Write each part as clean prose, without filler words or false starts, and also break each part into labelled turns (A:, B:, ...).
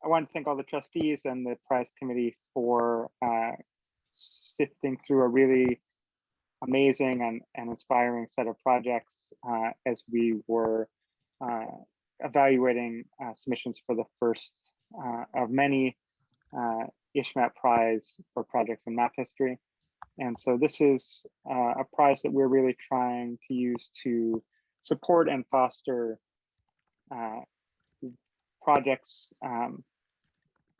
A: I want to thank all the trustees and the prize committee for sifting through a really amazing and inspiring set of projects as we were evaluating submissions for the first of many ISHMap Prize for projects in map history. And so this is a prize that we're really trying to use to support and foster projects.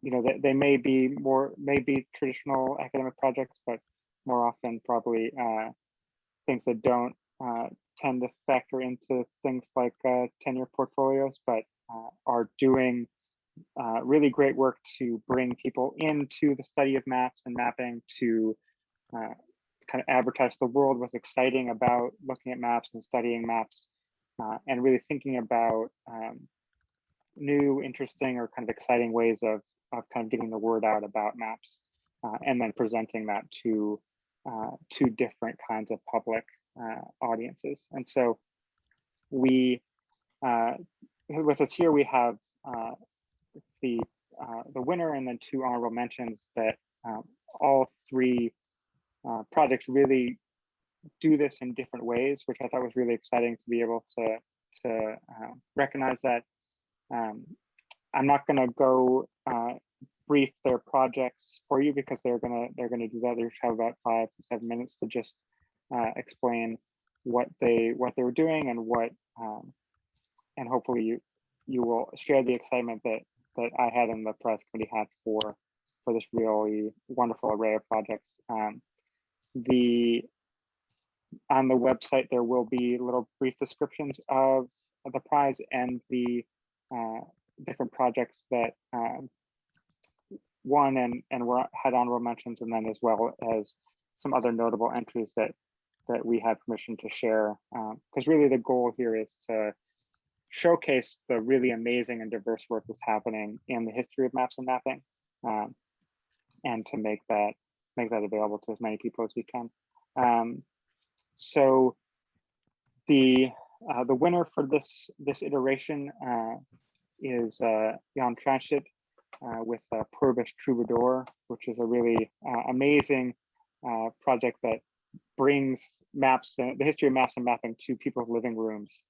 A: You know, they may be traditional academic projects, but more often probably things that don't tend to factor into things like tenure portfolios, but are doing really great work to bring people into the study of maps and mapping, to kind of advertise to the world what's exciting about looking at maps and studying maps, and really thinking about new, interesting, or kind of exciting ways of kind of getting the word out about maps, and then presenting that to different kinds of public audiences. And so we, with us here, we have the winner and then 2 honorable mentions that all 3 projects really do this in different ways, which I thought was really exciting to be able to recognize that. I'm not going to go brief their projects for you because they're gonna do that. They have about 5 to 7 minutes to just explain what they were doing and what and hopefully you will share the excitement that I had and the prize committee had for this really wonderful array of projects. On the website there will be little brief descriptions of the prize and the different projects that won and had honorable mentions, and then as well as some other notable entries that we had permission to share, because really the goal here is to showcase the really amazing and diverse work that's happening in the history of maps and mapping, and to make that available to as many people as we can. So the winner for this iteration is Jan Tranchit with Purvis Troubadour, which is a really amazing project that brings maps and the history of maps and mapping to people's living rooms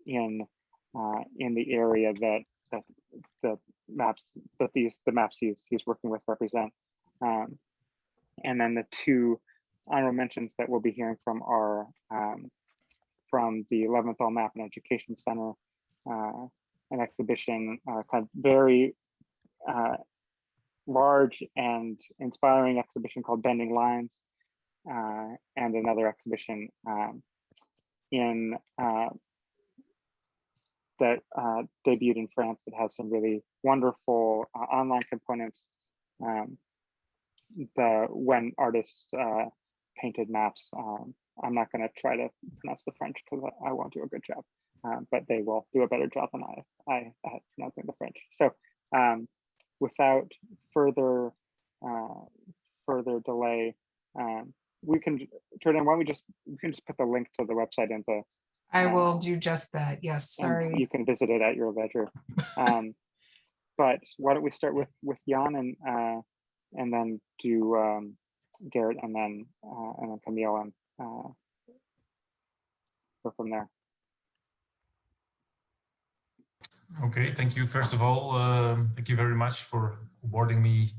A: in the area that the maps he's working with represent. And then the 2 honorable mentions that we'll be hearing from are from the Leventhal Map and Education Center, an exhibition, kind of very large and inspiring exhibition called Bending Lines, and another exhibition that debuted in France that has some really wonderful online components. When artists painted maps. I'm not going to try to pronounce the French because I won't do a good job, but they will do a better job than I at pronouncing the French. So without further delay, we can, Jordan, why don't we can just put the link to the website into.
B: I will do just that. Yes, sorry.
A: You can visit it at your leisure. But why don't we start with Jan and then do Garrett and then Camille and go from there.
C: Okay, thank you. First of all, thank you very much for awarding me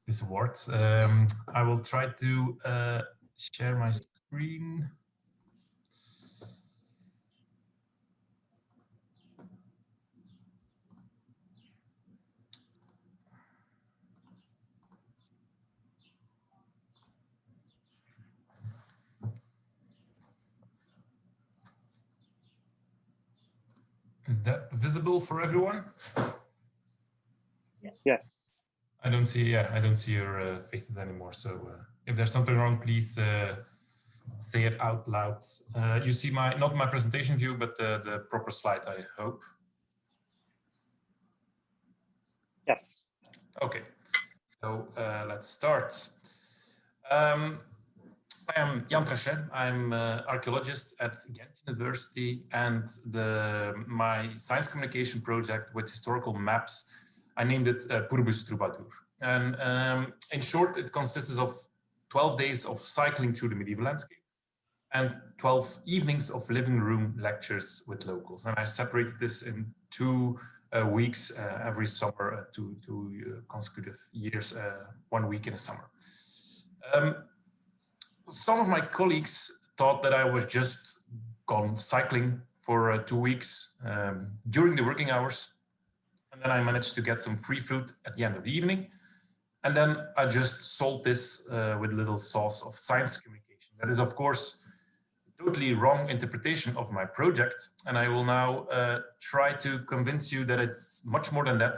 C: this award. I will try to share my screen. Is that visible for everyone?
A: Yes.
C: I don't see your faces anymore. So if there's something wrong, please say it out loud. You see not my presentation view, but the proper slide, I hope.
A: Yes.
C: Okay. So let's start. I am Jan Trachet. I'm an archaeologist at Ghent University, and my science communication project with historical maps I named it Purbus Troubadour. And in short, it consists of 12 days of cycling through the medieval landscape and 12 evenings of living room lectures with locals. And I separated this in 2 weeks every summer, two consecutive years, 1 week in the summer. Some of my colleagues thought that I was just gone cycling for 2 weeks during the working hours. And then I managed to get some free food at the end of the evening. And then I just sold this with a little sauce of science communication. That is, of course, a totally wrong interpretation of my project. And I will now try to convince you that it's much more than that.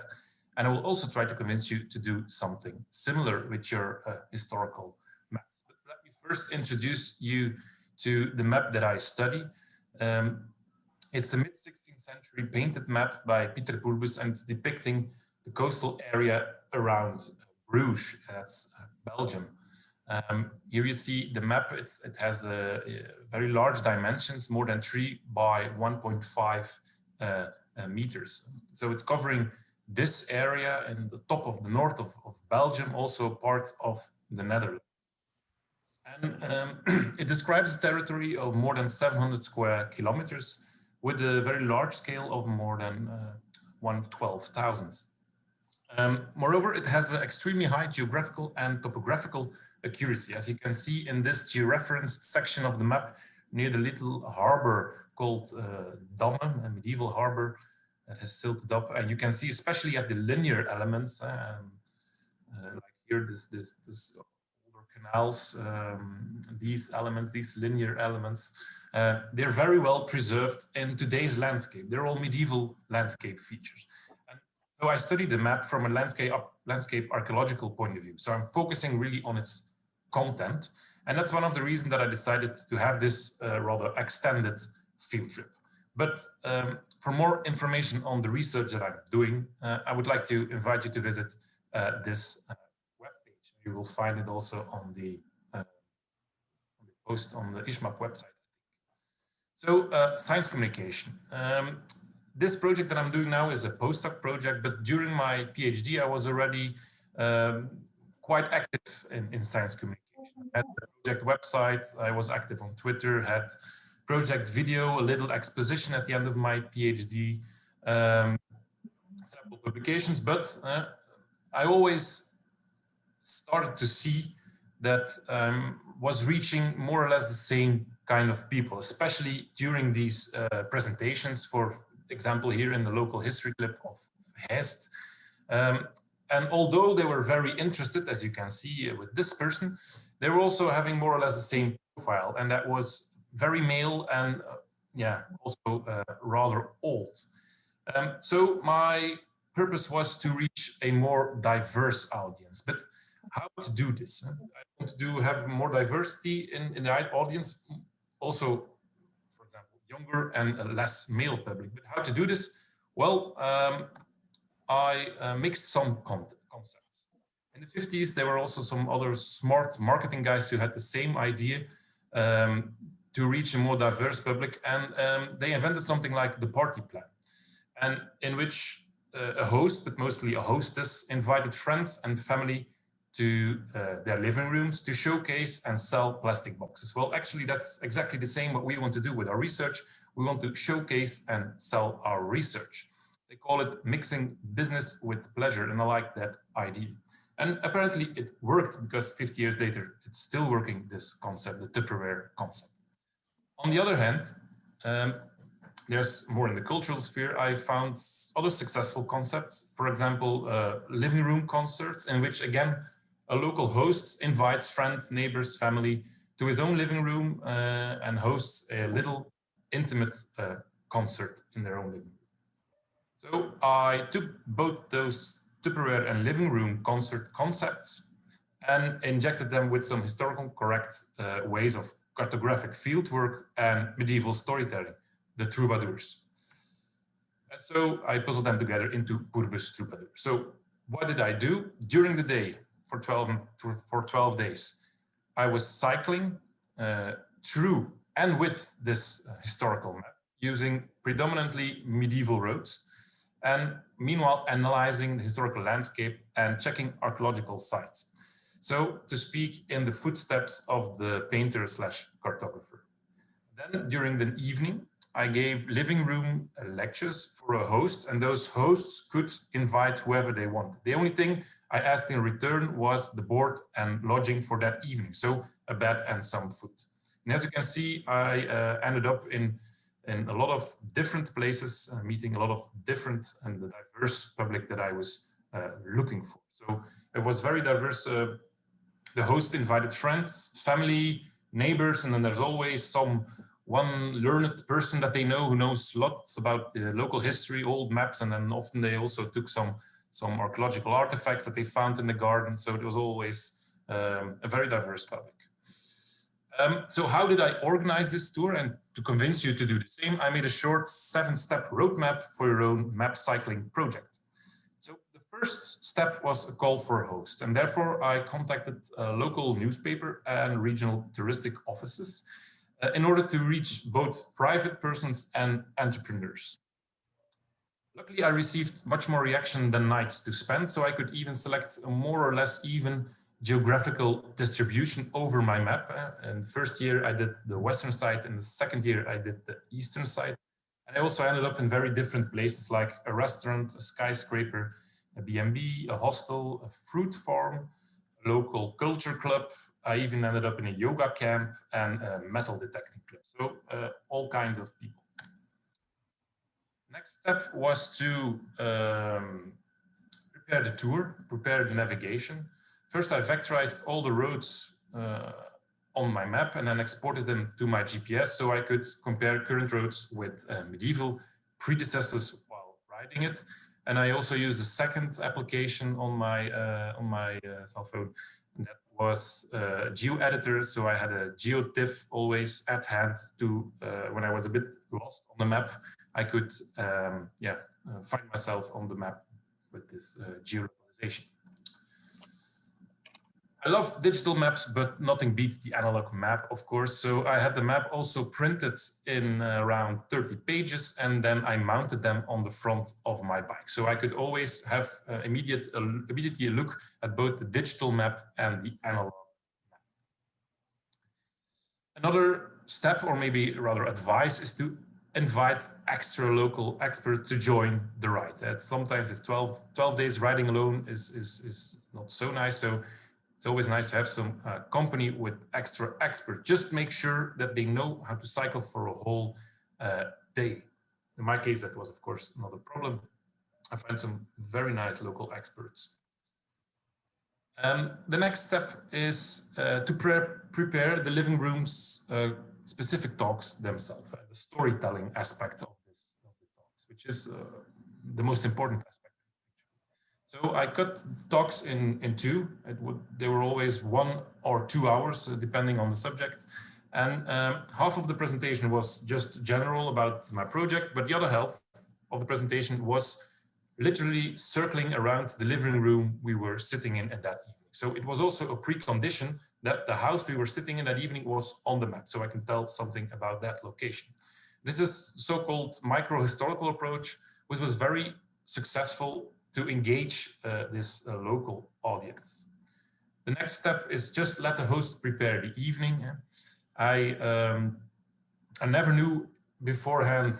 C: And I will also try to convince you to do something similar with your historical maps. But let me first introduce you to the map that I study. It's a mid-16th century painted map by Pieter Purbus, and it's depicting the coastal area around Bruges, that's Belgium. Here you see the map. It has very large dimensions, more than 3 by 1.5 meters. So it's covering this area in the top of the north of Belgium, also part of the Netherlands. And it describes a territory of more than 700 square kilometers with a very large scale of more than 1/12,000. Moreover, it has an extremely high geographical and topographical accuracy. As you can see in this georeferenced section of the map, near the little harbor called Damme, a medieval harbor that has silted up. And you can see, especially at the linear elements, like here, this older canals, these elements, these linear elements, they're very well preserved in today's landscape. They're all medieval landscape features. And so I studied the map from a landscape archaeological point of view. So I'm focusing really on its content. And that's one of the reasons that I decided to have this rather extended field trip. But for more information on the research that I'm doing, I would like to invite you to visit this webpage. You will find it also on the post on the ISHMap website. So science communication. This project that I'm doing now is a postdoc project, but during my PhD, I was already quite active in science communication. I had a project website, I was active on Twitter, had project video, a little exposition at the end of my PhD, several publications, but I always started to see that was reaching more or less the same kind of people, especially during these presentations, for example, here in the local history clip of Heist. And although they were very interested, as you can see with this person, they were also having more or less the same profile, and that was very male and yeah, also rather old. So my purpose was to reach a more diverse audience. But how to do this? I want to have more diversity in the audience, also, for example, younger and a less male public. But how to do this? Well, I mixed some concepts. In the 50s, there were also some other smart marketing guys who had the same idea to reach a more diverse public, and they invented something like the party plan, and in which a host, but mostly a hostess, invited friends and family to their living rooms to showcase and sell plastic boxes. Well, actually, that's exactly the same what we want to do with our research. We want to showcase and sell our research. They call it mixing business with pleasure, and I like that idea. And apparently it worked, because 50 years later, it's still working, this concept, the Tupperware concept. On the other hand, there's more in the cultural sphere. I found other successful concepts. For example, living room concerts, in which, again, a local host invites friends, neighbors, family to his own living room and hosts a little intimate concert in their own living room. So I took both those Tupperware and living room concert concepts and injected them with some historical correct ways of cartographic fieldwork and medieval storytelling, the troubadours. And so I puzzled them together into Purbus Troubadour. So what did I do? During the day, for 12 days, I was cycling through and with this historical map, using predominantly medieval roads. and meanwhile analyzing the historical landscape and checking archaeological sites. So to speak in the footsteps of the painter slash cartographer. Then during the evening, I gave living room lectures for a host, and those hosts could invite whoever they wanted. The only thing I asked in return was the board and lodging for that evening, so a bed and some food. And as you can see, I ended up in a lot of different places, meeting a lot of different and the diverse public that I was looking for. So it was very diverse. The host invited friends, family, neighbors, and then there's always one learned person that they know who knows lots about the local history, old maps, and then often they also took some archaeological artifacts that they found in the garden. So it was always a very diverse public. So how did I organize this tour? And to convince you to do the same, I made a short 7-step roadmap for your own map cycling project. So the first step was a call for a host, and therefore I contacted a local newspaper and regional touristic offices in order to reach both private persons and entrepreneurs. Luckily, I received much more reaction than nights to spend, so I could even select a more or less even geographical distribution over my map. And the first year I did the western side, and the second year I did the eastern side. And I also ended up in very different places like a restaurant, a skyscraper, a B&B, a hostel, a fruit farm, a local culture club. I even ended up in a yoga camp and a metal detecting club. So all kinds of people. Next step was to prepare the tour, prepare the navigation. First, I vectorized all the roads on my map and then exported them to my GPS so I could compare current roads with medieval predecessors while riding it. And I also used a second application on my cell phone. And that was a geo-editor. So I had a geotiff always at hand to, when I was a bit lost on the map, I could find myself on the map with this geolocalization. I love digital maps, but nothing beats the analog map, of course. So I had the map also printed in around 30 pages, and then I mounted them on the front of my bike. So I could always have immediately a look at both the digital map and the analog map. Another step, or maybe rather advice, is to invite extra local experts to join the ride. Sometimes if 12 days riding alone is not so nice. So it's always nice to have some company with extra experts. Just make sure that they know how to cycle for a whole day. In my case, that was, of course, not a problem. I found some very nice local experts. The next step is to prepare the living room's specific talks themselves, the storytelling aspect of the talks, which is the most important aspect. So I cut talks in two. They were always 1 or 2 hours, depending on the subject. And half of the presentation was just general about my project, but the other half of the presentation was literally circling around the living room we were sitting in that evening. So it was also a precondition that the house we were sitting in that evening was on the map, so I can tell something about that location. This is so-called micro-historical approach, which was very successful to engage this local audience. The next step is just let the host prepare the evening. I never knew beforehand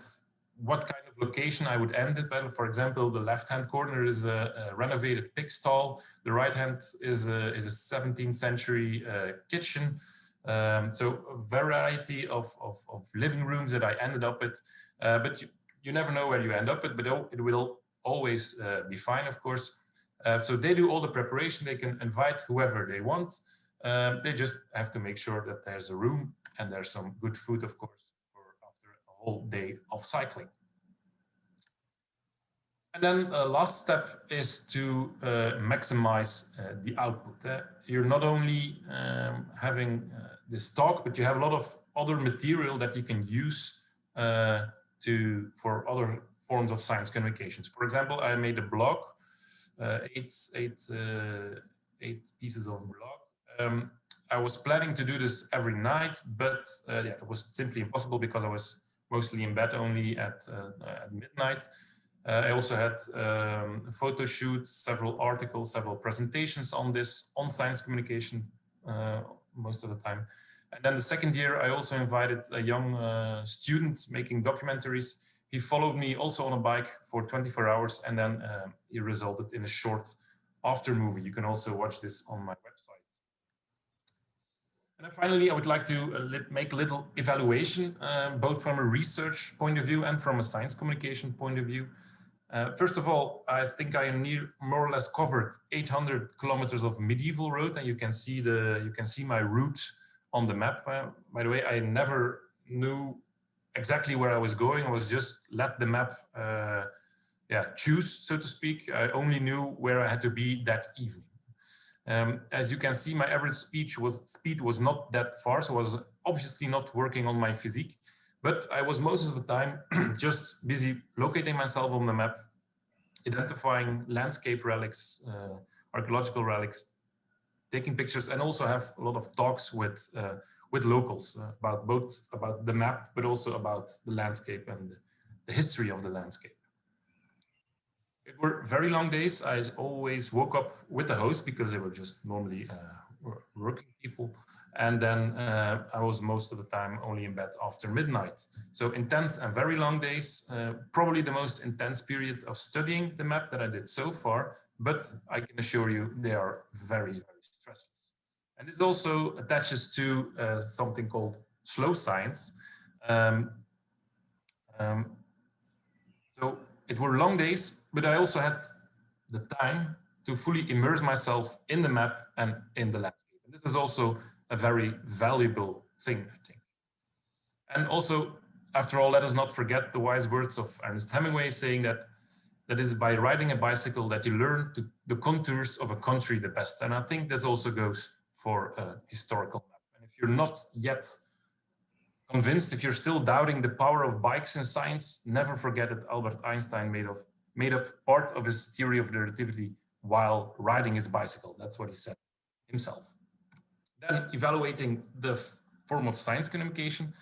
C: what kind of location I would end it by. For example, the left-hand corner is a renovated pig stall. The right-hand is a 17th century kitchen. So a variety of living rooms that I ended up with. But you never know where you end up with, but it will always be fine, of course. So they do all the preparation. They can invite whoever they want. They just have to make sure that there's a room and there's some good food, of course, for after a whole day of cycling. And then the last step is to maximize the output. You're not only having this talk, but you have a lot of other material that you can use for other forms of science communications. For example, I made a blog, 8 pieces of blog. I was planning to do this every night, but it was simply impossible because I was mostly in bed only at midnight. I also had photo shoots, several articles, several presentations on this, on science communication most of the time. And then the second year, I also invited a young student making documentaries. He followed me also on a bike for 24 hours, and then it resulted in a short after movie. You can also watch this on my website. And then finally, I would like to make a little evaluation, both from a research point of view and from a science communication point of view. First of all, I think I more or less covered 800 kilometers of medieval road, and you can see my route on the map. By the way, I never knew exactly where I was going. I was just let the map choose, so to speak. I only knew where I had to be that evening. As you can see, my average speed was not that far, so I was obviously not working on my physique, but I was most of the time just busy locating myself on the map, identifying landscape relics, archaeological relics, taking pictures, and also have a lot of talks with locals about the map, but also about the landscape and the history of the landscape. It were very long days. I always woke up with the host because they were just normally working people. And then I was most of the time only in bed after midnight. So intense and very long days, probably the most intense period of studying the map that I did so far, but I can assure you they are very, very stressless. And this also attaches to something called slow science. So it were long days, but I also had the time to fully immerse myself in the map and in the landscape. And this is also a very valuable thing, I think. And also, after all, let us not forget the wise words of Ernest Hemingway saying that it is by riding a bicycle that you learn the contours of a country the best. And I think this also goes for a historical map. And if you're not yet convinced, if you're still doubting the power of bikes in science, never forget that Albert Einstein made up part of his theory of relativity while riding his bicycle. That's what he said himself. Then evaluating the form of science communication,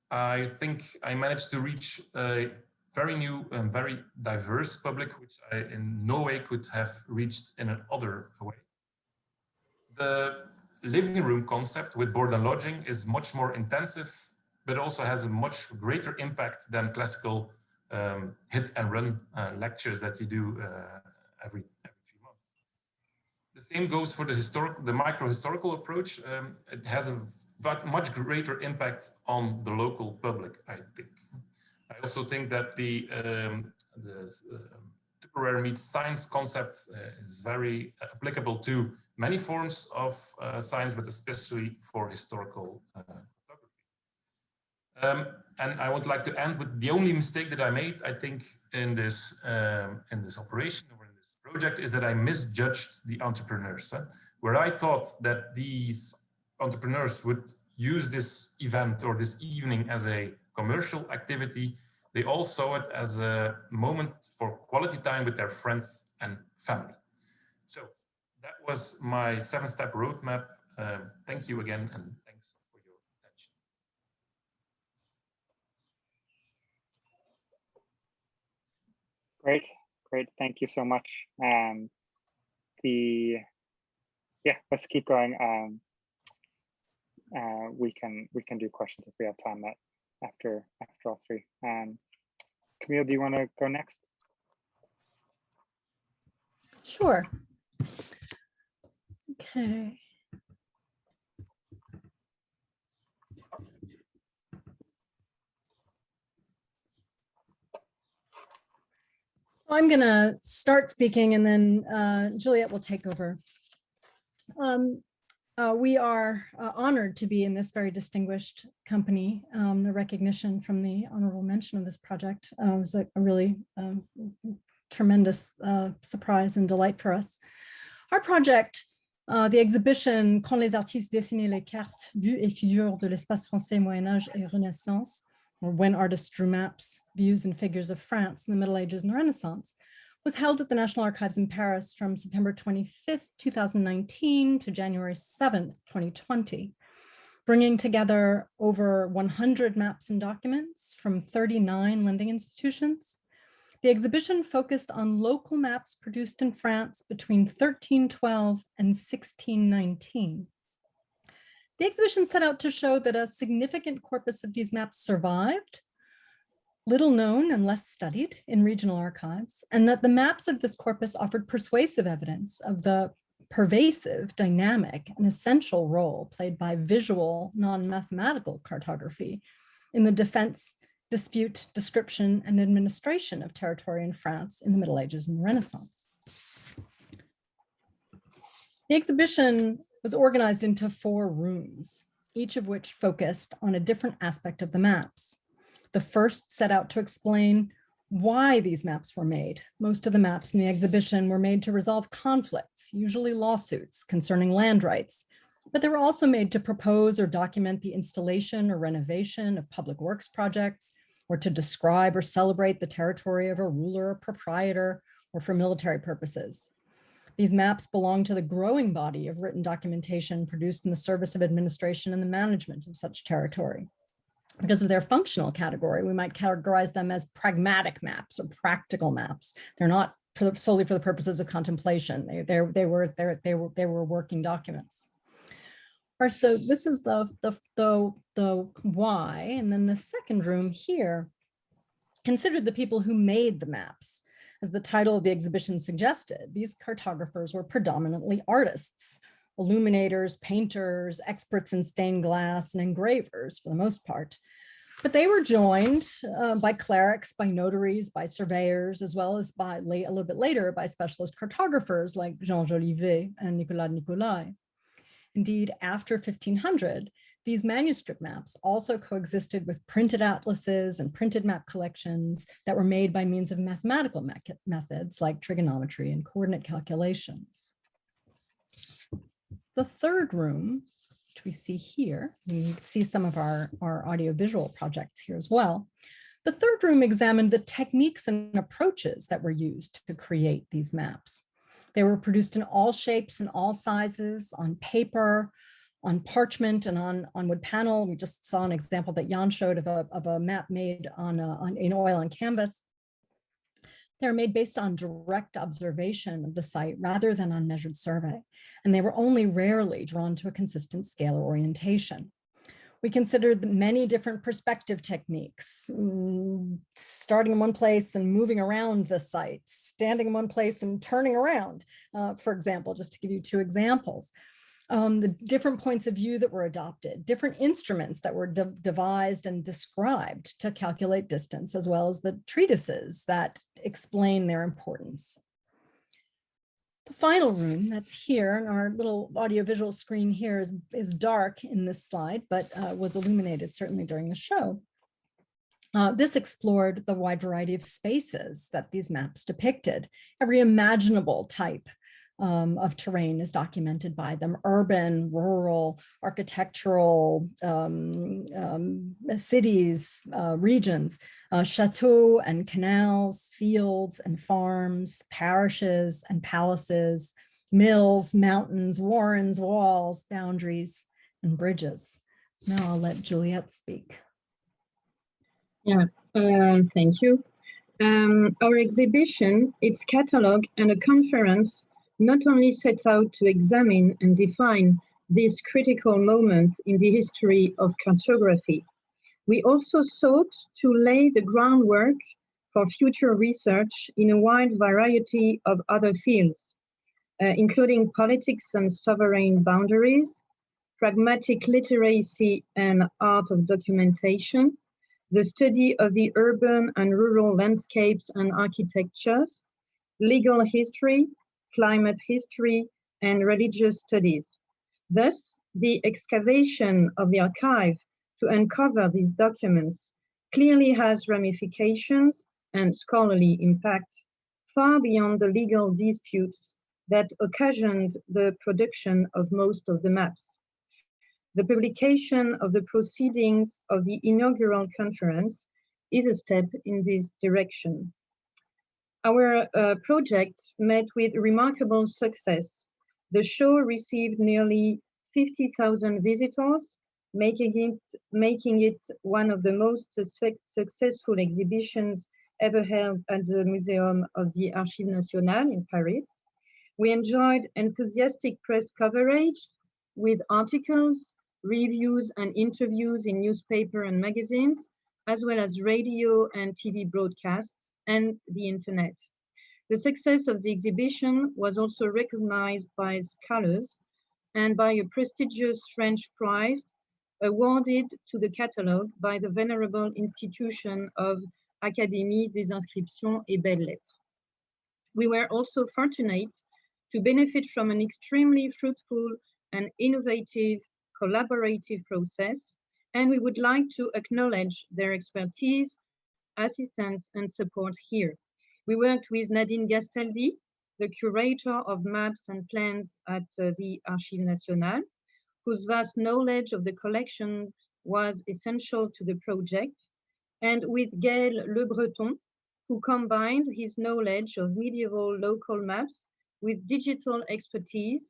C: I think I managed to reach a very new and very diverse public, which I in no way could have reached in another way. The living room concept with board and lodging is much more intensive, but also has a much greater impact than classical hit and run lectures that you do every 3 months. The same goes for the micro-historical approach. It has a much greater impact on the local public, I think. I also think that the temporary meets science concept is very applicable to many forms of science, but especially for historical photography. And I would like to end with the only mistake that I made, I think, in this operation or in this project is that I misjudged the entrepreneurs. Where I thought that these entrepreneurs would use this event or this evening as a commercial activity, they all saw it as a moment for quality time with their friends and family. So that was my 7-step roadmap. Thank you again, and thanks for your attention.
A: Great. Thank you so much. Let's keep going. We can do questions if we have time after all three. Camille, do you want to go next?
D: Sure. Okay. So I'm going to start speaking, and then Juliet will take over. We are honored to be in this very distinguished company. The recognition from the honorable mention of this project was a really tremendous surprise and delight for us. Our project, the exhibition Quand les artistes dessinaient les cartes, vues et figures de l'espace français Moyen-Âge et Renaissance, or When Artists Drew Maps, Views and Figures of France in the Middle Ages and the Renaissance, was held at the National Archives in Paris from September 25th, 2019 to January 7th, 2020, bringing together over 100 maps and documents from 39 lending institutions, The exhibition focused on local maps produced in France between 1312 and 1619. The exhibition set out to show that a significant corpus of these maps survived, little known and less studied in regional archives, and that the maps of this corpus offered persuasive evidence of the pervasive, dynamic, and essential role played by visual, non-mathematical cartography in the defense, dispute, description, and administration of territory in France in the Middle Ages and the Renaissance. The exhibition was organized into 4 rooms, each of which focused on a different aspect of the maps. The first set out to explain why these maps were made. Most of the maps in the exhibition were made to resolve conflicts, usually lawsuits concerning land rights, but they were also made to propose or document the installation or renovation of public works projects, or to describe or celebrate the territory of a ruler or proprietor, or for military purposes. These maps belong to the growing body of written documentation produced in the service of administration and the management of such territory. Because of their functional category, we might categorize them as pragmatic maps or practical maps. They're not solely for the purposes of contemplation. They were working documents. So this is the why, and then the second room here considered the people who made the maps. As the title of the exhibition suggested, these cartographers were predominantly artists, illuminators, painters, experts in stained glass, and engravers for the most part. But they were joined by clerics, by notaries, by surveyors, as well as by, a little bit later, by specialist cartographers like Jean Jolivet and Nicolas Nicolai. Indeed, after 1500, these manuscript maps also coexisted with printed atlases and printed map collections that were made by means of mathematical methods like trigonometry and coordinate calculations. The third room, which we see here, you can see some of our audiovisual projects here as well. The third room examined the techniques and approaches that were used to create these maps. They were produced in all shapes and all sizes, on paper, on parchment, and on wood panel. We just saw an example that Jan showed of a map made in oil on canvas. They're made based on direct observation of the site rather than on measured survey, and they were only rarely drawn to a consistent scale or orientation. We considered many different perspective techniques, starting in one place and moving around the site, standing in one place and turning around, for example, just to give you 2 examples. The different points of view that were adopted, different instruments that were devised and described to calculate distance, as well as the treatises that explain their importance. The final room that's here, and our little audiovisual screen here is dark in this slide, but was illuminated certainly during the show. This explored the wide variety of spaces that these maps depicted. Every imaginable type of terrain is documented by them: urban, rural, architectural, cities, regions, chateaux and canals, fields and farms, parishes and palaces, mills, mountains, warrens, walls, boundaries, and bridges. Now I'll let Juliette speak.
E: Yeah, thank you. Our exhibition, its catalog, and a conference not only sets out to examine and define this critical moment in the history of cartography, we also sought to lay the groundwork for future research in a wide variety of other fields, including politics and sovereign boundaries, pragmatic literacy and art of documentation, the study of the urban and rural landscapes and architectures, legal history, climate history, and religious studies. Thus, the excavation of the archive to uncover these documents clearly has ramifications and scholarly impact far beyond the legal disputes that occasioned the production of most of the maps. The publication of the proceedings of the inaugural conference is a step in this direction. Our project met with remarkable success. The show received nearly 50,000 visitors, making it one of the most successful exhibitions ever held at the Museum of the Archives Nationales in Paris. We enjoyed enthusiastic press coverage with articles, reviews, and interviews in newspaper and magazines, as well as radio and TV broadcasts and the internet. The success of the exhibition was also recognized by scholars and by a prestigious French prize awarded to the catalogue by the venerable institution of Académie des Inscriptions et Belles-Lettres. We were also fortunate to benefit from an extremely fruitful and innovative collaborative process, and we would like to acknowledge their expertise, assistance, and support here. We worked with Nadine Gastaldi, the curator of maps and plans at the Archives Nationales, whose vast knowledge of the collection was essential to the project, and with Gaël Le Breton, who combined his knowledge of medieval local maps with digital expertise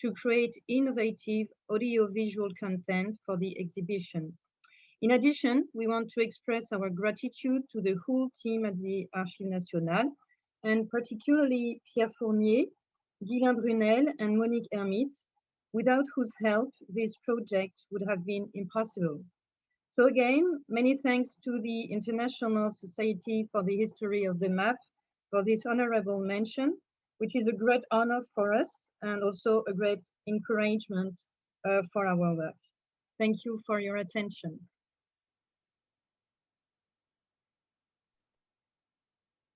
E: to create innovative audiovisual content for the exhibition. In addition, we want to express our gratitude to the whole team at the Archives Nationales, and particularly Pierre Fournier, Guylain Brunel, and Monique Hermite, without whose help this project would have been impossible. So again, many thanks to the International Society for the History of the Map for this honorable mention, which is a great honor for us and also a great encouragement for our work. Thank you for your attention.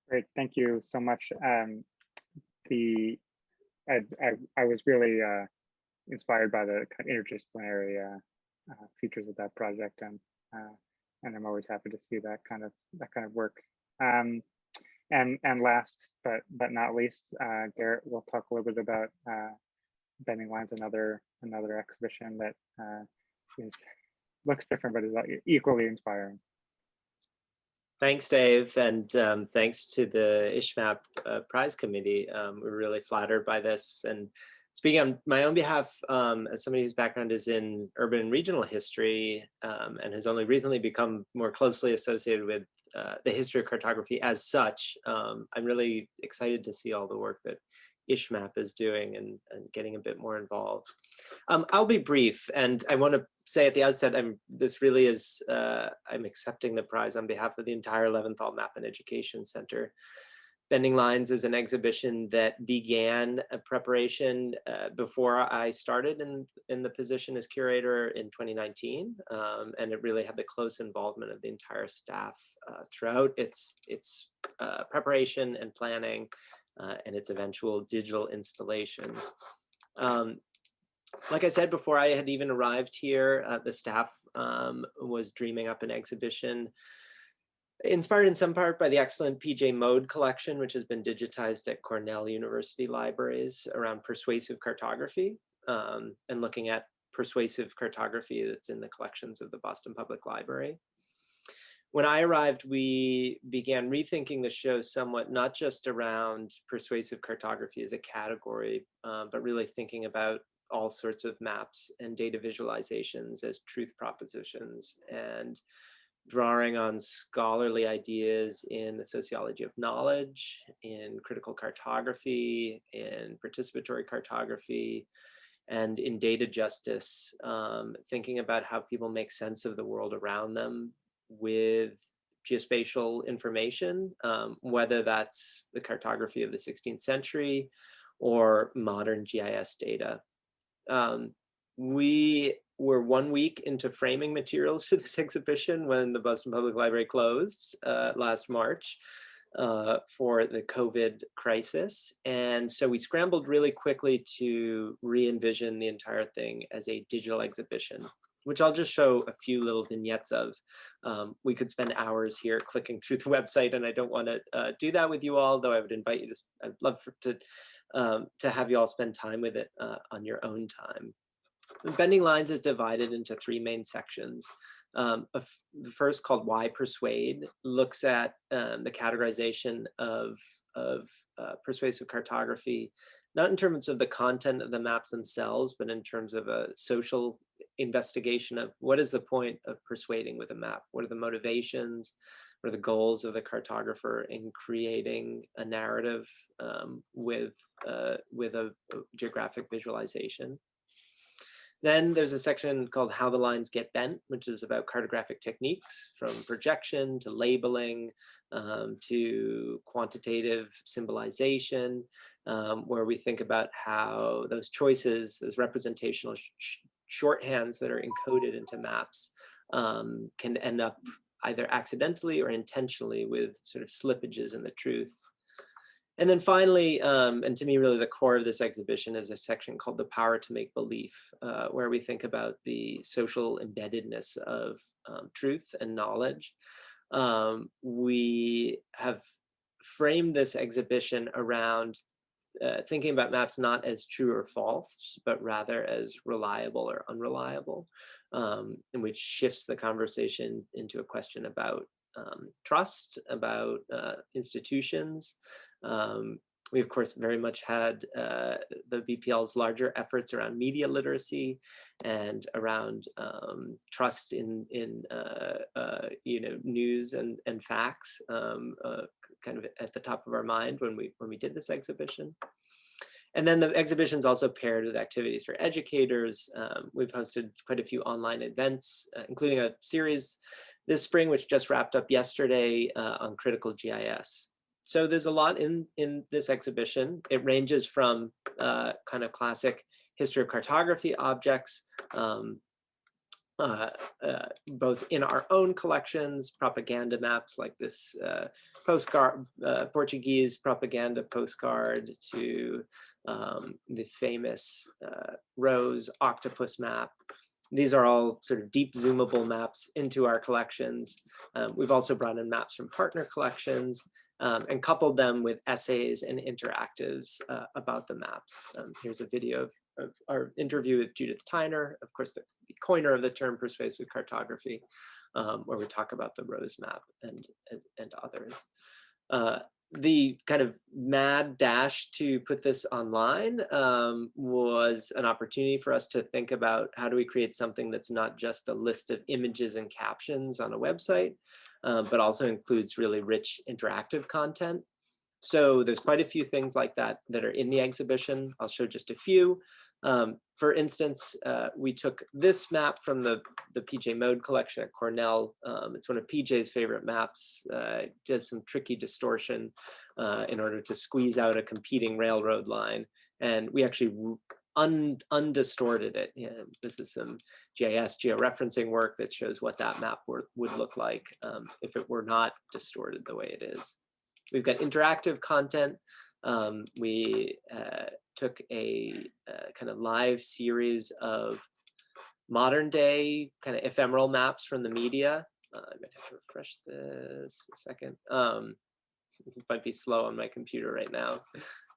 A: Great, thank you so much. I was really inspired by the kind of interdisciplinary features of that project, and I'm always happy to see that kind of work. And last but not least, Garrett will talk a little bit about Bending Lines, another exhibition that looks different but is equally inspiring.
F: Thanks, Dave, and thanks to the ISHMap Prize Committee. We're really flattered by this. And speaking on my own behalf, as somebody whose background is in urban and regional history and has only recently become more closely associated with the history of cartography as such, I'm really excited to see all the work that ISHMap is doing and getting a bit more involved. I'll be brief, and I want to say at the outset, this really is, I'm accepting the prize on behalf of the entire Leventhal Map and Education Center. Bending Lines is an exhibition that began a preparation before I started in the position as curator in 2019, and it really had the close involvement of the entire staff throughout its preparation and planning and its eventual digital installation. Like I said, before I had even arrived here, the staff was dreaming up an exhibition inspired in some part by the excellent PJ Mode collection, which has been digitized at Cornell University libraries around persuasive cartography, and looking at persuasive cartography that's in the collections of the Boston Public Library. When I arrived, we began rethinking the show somewhat, not just around persuasive cartography as a category, but really thinking about all sorts of maps and data visualizations as truth propositions, and drawing on scholarly ideas in the sociology of knowledge, in critical cartography, in participatory cartography, and in data justice, thinking about how people make sense of the world around them with geospatial information, whether that's the cartography of the 16th century or modern GIS data. We were 1 week into framing materials for this exhibition when the Boston Public Library closed last March for the COVID crisis. And so we scrambled really quickly to re-envision the entire thing as a digital exhibition, which I'll just show a few little vignettes of. We could spend hours here clicking through the website, and I don't want to do that with you all, though I would invite you to, I'd love to have you all spend time with it on your own time. Bending Lines is divided into 3 main sections. The first, called Why Persuade, looks at the categorization of persuasive cartography, not in terms of the content of the maps themselves, but in terms of a social investigation of what is the point of persuading with a map? What are the motivations? What are the goals of the cartographer in creating a narrative with a geographic visualization? Then there's a section called How the Lines Get Bent, which is about cartographic techniques, from projection to labeling to quantitative symbolization, where we think about how those choices, those representational shorthands that are encoded into maps can end up either accidentally or intentionally with sort of slippages in the truth. And then finally, and to me, really the core of this exhibition is a section called The Power to Make Belief, where we think about the social embeddedness of truth and knowledge. We have framed this exhibition around thinking about maps not as true or false, but rather as reliable or unreliable, and which shifts the conversation into a question about trust, about institutions. We, of course, very much had the BPL's larger efforts around media literacy and around trust in news and facts, kind of at the top of our mind when we did this exhibition. And then the exhibition's also paired with activities for educators. We've hosted quite a few online events, including a series this spring, which just wrapped up yesterday on critical GIS. So there's a lot in this exhibition. It ranges from kind of classic history of cartography objects, both in our own collections, propaganda maps like this postcard, Portuguese propaganda postcard, to the famous rose octopus map. These are all sort of deep zoomable maps into our collections. We've also brought in maps from partner collections and coupled them with essays and interactives about the maps. Here's a video of our interview with Judith Tyner, of course, the coiner of the term persuasive cartography, where we talk about the rose map and others. The kind of mad dash to put this online was an opportunity for us to think about how do we create something that's not just a list of images and captions on a website, but also includes really rich interactive content. So there's quite a few things like that that are in the exhibition. I'll show just a few. For instance, we took this map from the PJ Mode collection at Cornell. It's one of PJ's favorite maps. Does some tricky distortion in order to squeeze out a competing railroad line. And we actually undistorted it. This is some GIS georeferencing work that shows what that map would look like if it were not distorted the way it is. We've got interactive content. We took a kind of live series of modern day kind of ephemeral maps from the media. I'm gonna have to refresh this a second. It might be slow on my computer right now.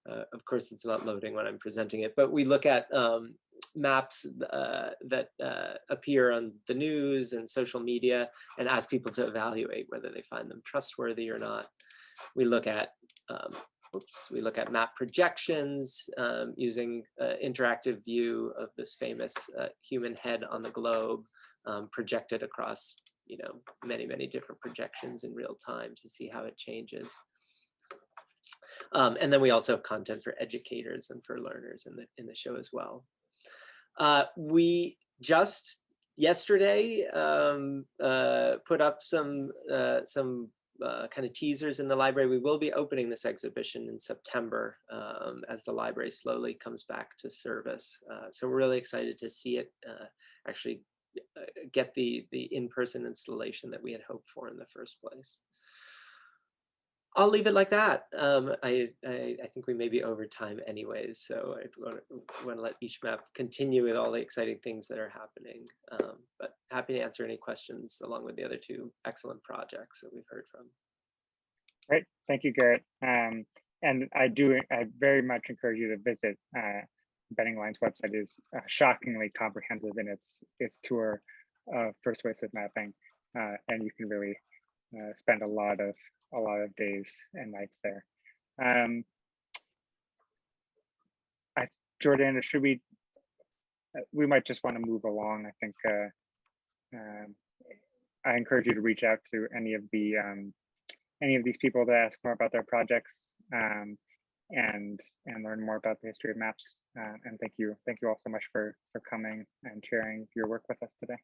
F: Of course, it's not loading when I'm presenting it, but we look at maps that appear on the news and social media and ask people to evaluate whether they find them trustworthy or not. We look at map projections using interactive view of this famous human head on the globe projected across, many, many different projections in real time to see how it changes. And then we also have content for educators and for learners in the show as well. We just yesterday put up some kind of teasers in the library. We will be opening this exhibition in September as the library slowly comes back to service. So we're really excited to see it actually get the in-person installation that we had hoped for in the first place. I'll leave it like that. I think we may be over time anyways, so I want to let ISHMap continue with all the exciting things that are happening. But happy to answer any questions along with the other two excellent projects that we've heard from.
A: Great, thank you, Garrett. And I very much encourage you to visit Bending Lines website. Is shockingly comprehensive in its tour of persuasive mapping, and you can really spend a lot of days and nights there. Jordana, should we we might just want to move along. I think I encourage you to reach out to any of these people to ask more about their projects and learn more about the history of maps. And thank you all so much for coming and sharing your work with us today.